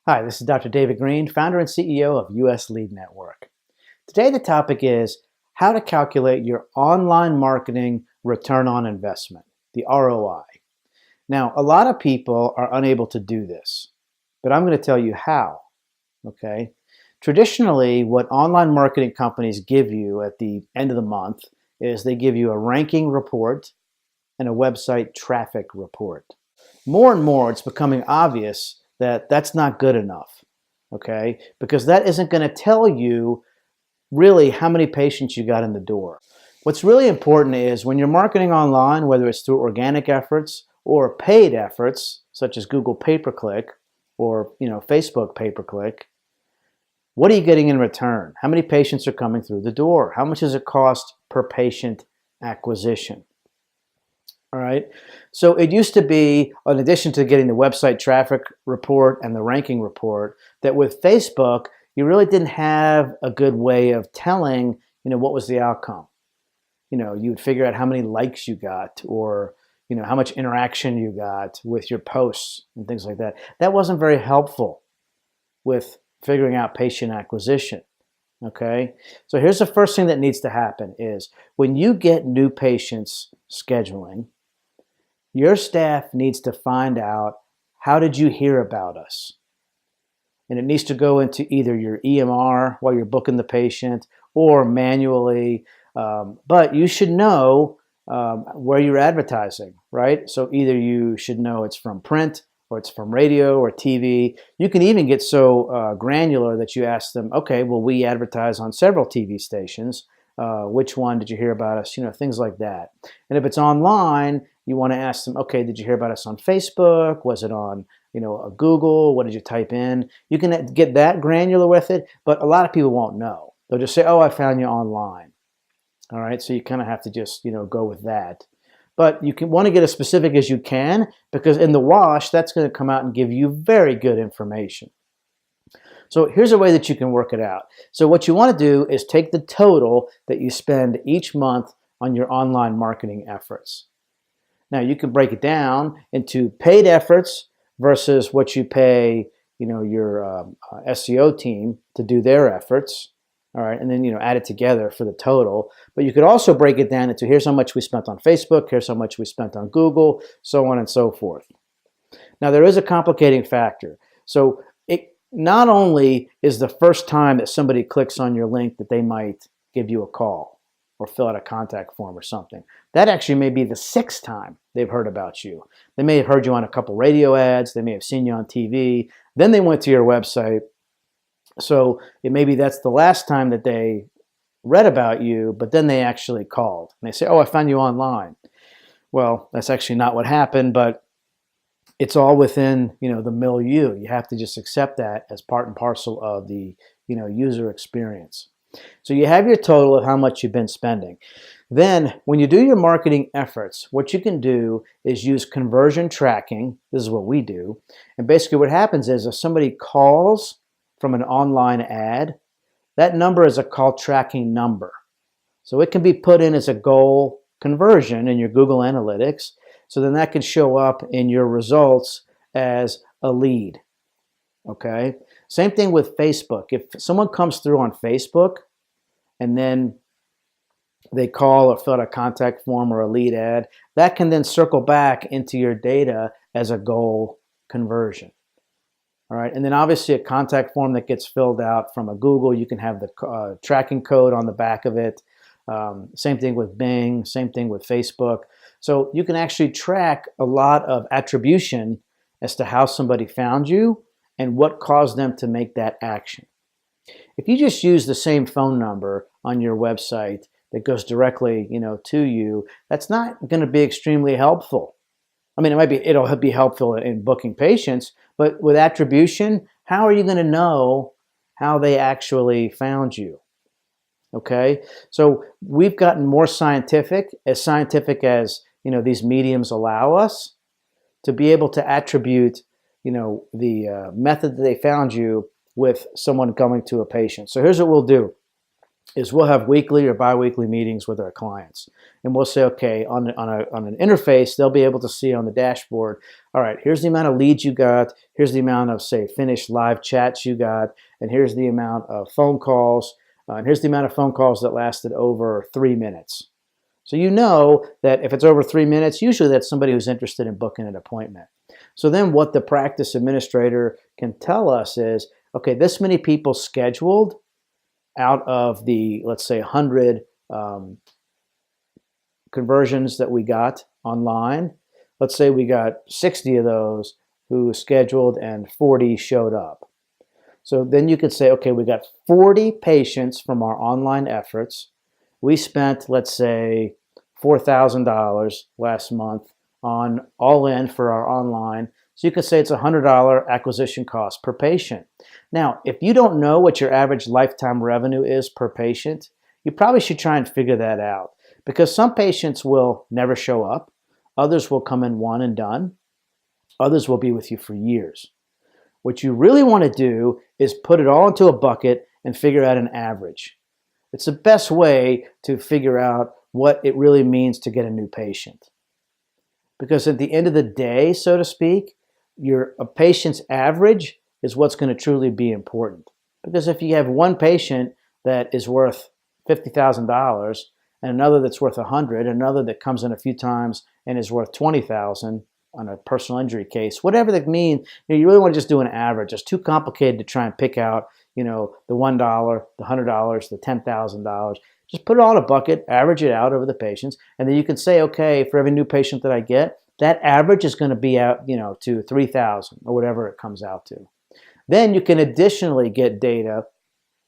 Hi, this is Dr. David Greene, founder and CEO of US Lead Network. Today the topic is how to calculate your online marketing return on investment, the ROI. Now, a lot of people are unable to do this, but I'm going to tell you how, okay? Traditionally, what online marketing companies give you at the end of the month is they give you a ranking report and a website traffic report. More and more, it's becoming obvious that that's not good enough, okay? Because that isn't going to tell you really how many patients you got in the door. What's really important is when you're marketing online, whether it's through organic efforts or paid efforts, such as Google pay-per-click or Facebook pay-per-click, what are you getting in return? How many patients are coming through the door? How much does it cost per patient acquisition? All right. So it used to be, in addition to getting the website traffic report and the ranking report, that with Facebook, you really didn't have a good way of telling, what was the outcome. You would figure out how many likes you got or, how much interaction you got with your posts and things like that. That wasn't very helpful with figuring out patient acquisition. Okay. So here's the first thing that needs to happen is when you get new patients scheduling, your staff needs to find out, how did you hear about us? And it needs to go into either your EMR while you're booking the patient or manually. But you should know where you're advertising, right? So either you should know it's from print or it's from radio or TV. You can even get so granular that you ask them, okay, well, we advertise on several TV stations. Which one did you hear about us? Things like that. And if it's online, you want to ask them, okay, did you hear about us on Facebook? Was it on, a Google? What did you type in? You can get that granular with it, but a lot of people won't know. They'll just say, oh, I found you online. All right, so you kind of have to just, go with that. But you want to get as specific as you can, because in the wash, that's going to come out and give you very good information. So here's a way that you can work it out. So what you want to do is take the total that you spend each month on your online marketing efforts. Now you can break it down into paid efforts versus what you pay, your SEO team to do their efforts. All right, and then add it together for the total. But you could also break it down into here's how much we spent on Facebook, here's how much we spent on Google, so on and so forth. Now there is a complicating factor. So it not only is the first time that somebody clicks on your link that they might give you a call or fill out a contact form or something. That actually may be the sixth time they've heard about you. They may have heard you on a couple radio ads. They may have seen you on TV. Then they went to your website. So maybe that's the last time that they read about you, but then they actually called. And they say, oh, I found you online. Well, that's actually not what happened, but it's all within, the milieu. You have to just accept that as part and parcel of the, user experience. So you have your total of how much you've been spending. Then when you do your marketing efforts, what you can do is use conversion tracking. This is what we do. And basically what happens is if somebody calls from an online ad, that number is a call tracking number. So it can be put in as a goal conversion in your Google Analytics. So then that can show up in your results as a lead. Okay. Same thing with Facebook. If someone comes through on Facebook and then they call or fill out a contact form or a lead ad, that can then circle back into your data as a goal conversion. All right. And then obviously a contact form that gets filled out from a Google, you can have the tracking code on the back of it. Same thing with Bing, same thing with Facebook. So you can actually track a lot of attribution as to how somebody found you and what caused them to make that action. If you just use the same phone number on your website that goes directly, to you, that's not going to be extremely helpful. I mean, it'll be helpful in booking patients, but with attribution, how are you going to know how they actually found you? Okay, so we've gotten more scientific as these mediums allow us to be able to attribute, the method that they found you with someone coming to a patient. So here's what we'll do. is we'll have weekly or bi-weekly meetings with our clients. And we'll say, okay, on an interface, they'll be able to see on the dashboard, all right, here's the amount of leads you got, here's the amount of, say, finished live chats you got, and here's the amount of phone calls, and here's the amount of phone calls that lasted over 3 minutes. So you know that if it's over 3 minutes, usually that's somebody who's interested in booking an appointment. So then what the practice administrator can tell us is, okay, this many people scheduled out of the, let's say, 100 conversions that we got online. Let's say we got 60 of those who scheduled and 40 showed up. So then you could say, okay, we got 40 patients from our online efforts. We spent, let's say, $4,000 last month on all in for our online. So you could say it's a $100 acquisition cost per patient. Now, if you don't know what your average lifetime revenue is per patient, you probably should try and figure that out, because some patients will never show up. Others will come in one and done. Others will be with you for years. What you really want to do is put it all into a bucket and figure out an average. It's the best way to figure out what it really means to get a new patient. Because at the end of the day, so to speak, a patient's average is what's going to truly be important. Because if you have one patient that is worth $50,000 and another that's worth $100,000, another that comes in a few times and is worth $20,000 on a personal injury case, whatever that means, you really want to just do an average. It's too complicated to try and pick out, the $1, the $100, the $10,000. Just put it all in a bucket, average it out over the patients, and then you can say, okay, for every new patient that I get, that average is going to be out, to 3,000 or whatever it comes out to. Then you can additionally get data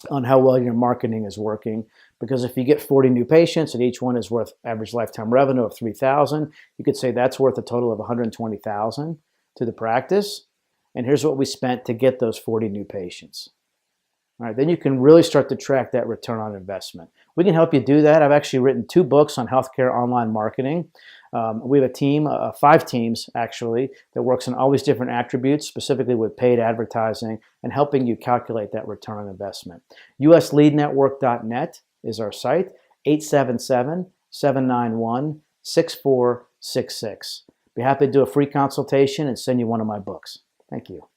on how well your marketing is working, because if you get 40 new patients and each one is worth average lifetime revenue of 3,000, you could say that's worth a total of 120,000 to the practice. And here's what we spent to get those 40 new patients. All right, then you can really start to track that return on investment. We can help you do that. I've actually written 2 books on healthcare online marketing. We have a team, 5 teams actually, that works on all these different attributes, specifically with paid advertising and helping you calculate that return on investment. usleadnetwork.net is our site, 877-791-6466. Be happy to do a free consultation and send you one of my books. Thank you.